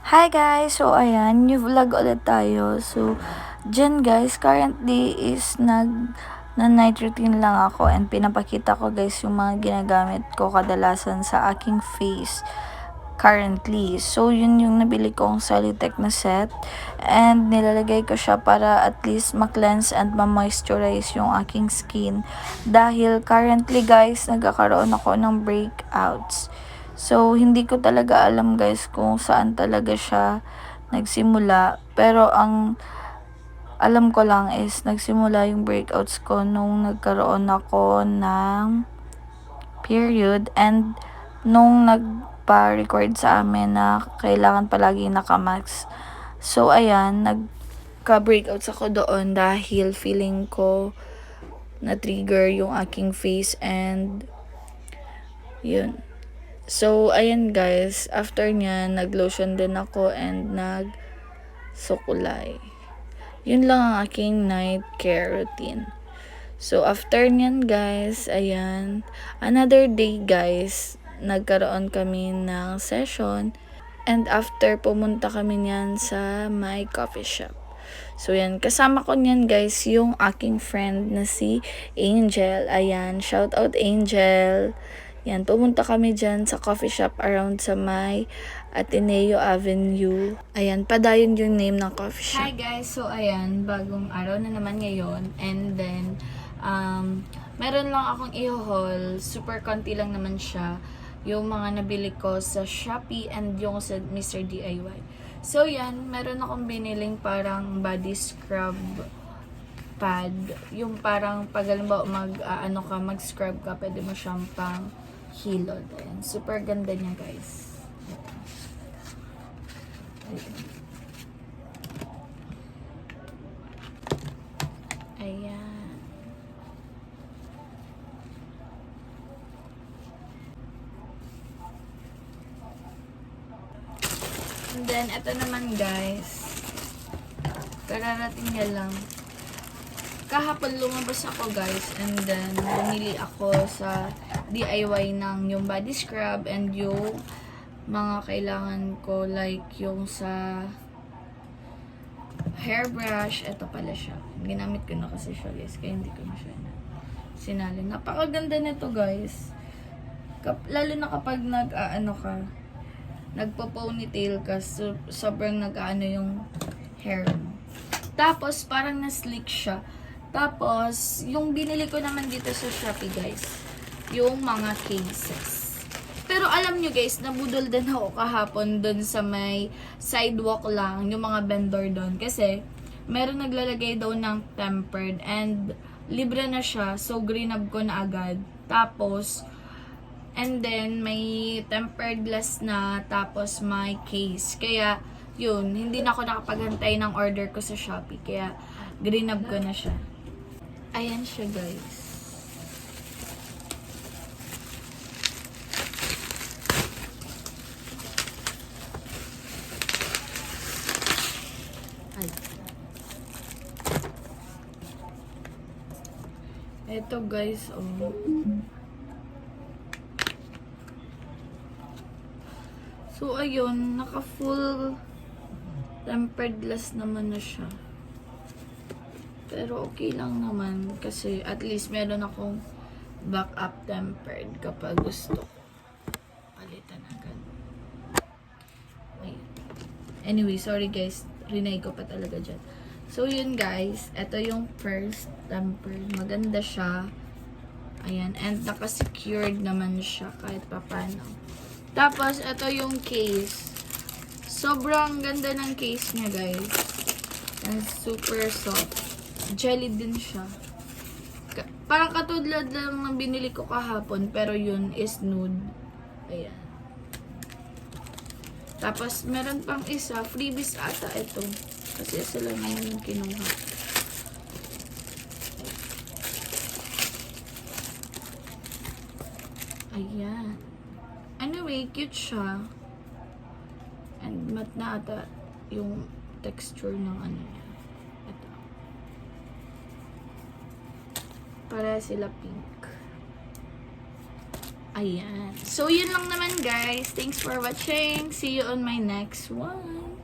Hi guys! So ayan, new vlog ulit tayo. So, dyan guys, currently is na night routine lang ako and pinapakita ko guys yung mga ginagamit ko kadalasan sa aking face currently. So, yun yung nabili kong Solitech na set and nilalagay ko siya para at least ma-cleanse and ma-moisturize yung aking skin dahil currently guys, nagkakaroon ako ng breakouts. So, hindi ko talaga alam guys kung saan talaga siya nagsimula. Pero ang alam ko lang is nagsimula yung breakouts ko nung nagkaroon ako ng period and nung nagpa-record sa amin na kailangan palagi nakamask. So, ayan, nagka-breakouts ako doon dahil feeling ko na-trigger yung aking face and yun. So, ayan guys, after niya, nag-lotion din ako and nag-sukulay. Yun lang ang aking night care routine. So, after niyan guys, ayan, another day guys, nagkaroon kami ng session and after pumunta kami niyan sa my coffee shop. So, yan, kasama ko niyan guys, yung aking friend na si Angel. Ayan, shout out Angel. Yan, pumunta kami dyan sa coffee shop around sa may Ateneo Avenue. Ayan, padayon yung name ng coffee shop. Hi guys! So ayan, bagong araw na naman ngayon. And then, meron lang akong i-haul. Super konti lang naman siya. Yung mga nabili ko sa Shopee and yung sa Mr. DIY. So yan, meron akong biniling parang body scrub pad. Yung parang pag alam mag-scrub ka, pwede mo siyang pang hilod. Ayan. Super ganda niya guys. Ayan. And then, ito naman guys. Kararating niya lang. Kahapon lumabas ako guys and then bumili ako sa DIY ng yung body scrub and yung mga kailangan ko like yung sa hairbrush. Ito pala siya. Ginamit ko na kasi siya guys kaya hindi ko na siya sinalin. Napakaganda nito guys. Lalo na kapag nagpo-ponytail ka, sobrang yung hair mo. Tapos parang na-slick siya. Tapos, yung binili ko naman dito sa Shopee guys, yung mga cases. Pero alam nyo guys, nabudol din ako kahapon dun sa may sidewalk lang, yung mga vendor doon. Kasi, meron naglalagay daw ng tempered and libre na siya. So, greenab ko na agad. Tapos, and then, may tempered glass na, tapos may case. Kaya, yun, hindi na ako nakapaghantay ng order ko sa Shopee. Kaya, greenab ko na siya. Ayan siya guys. Ay. Ito guys, oh. So ayun, naka full tempered glass naman na siya. Pero okay lang naman kasi at least meron akong backup tempered kapag gusto ko. Palitan agad. Wait. Anyway, sorry guys. Rinay ko pa talaga dyan. So yun guys. Ito yung first tempered. Maganda siya. Ayan. And naka-secured naman siya kahit papano. Tapos, ito yung case. Sobrang ganda ng case niya guys. And super soft. Jelly din siya. Parang katulad lang ng binili ko kahapon, pero yun is nude. Ayan. Tapos, meron pang isa. Freebies ata ito. Kasi sila naman yung kinuha. Ayan. Anyway, cute siya. And matte na ata yung texture ng ano niya. Para sila pink. Ayan. So, yun lang naman guys. Thanks for watching. See you on my next one.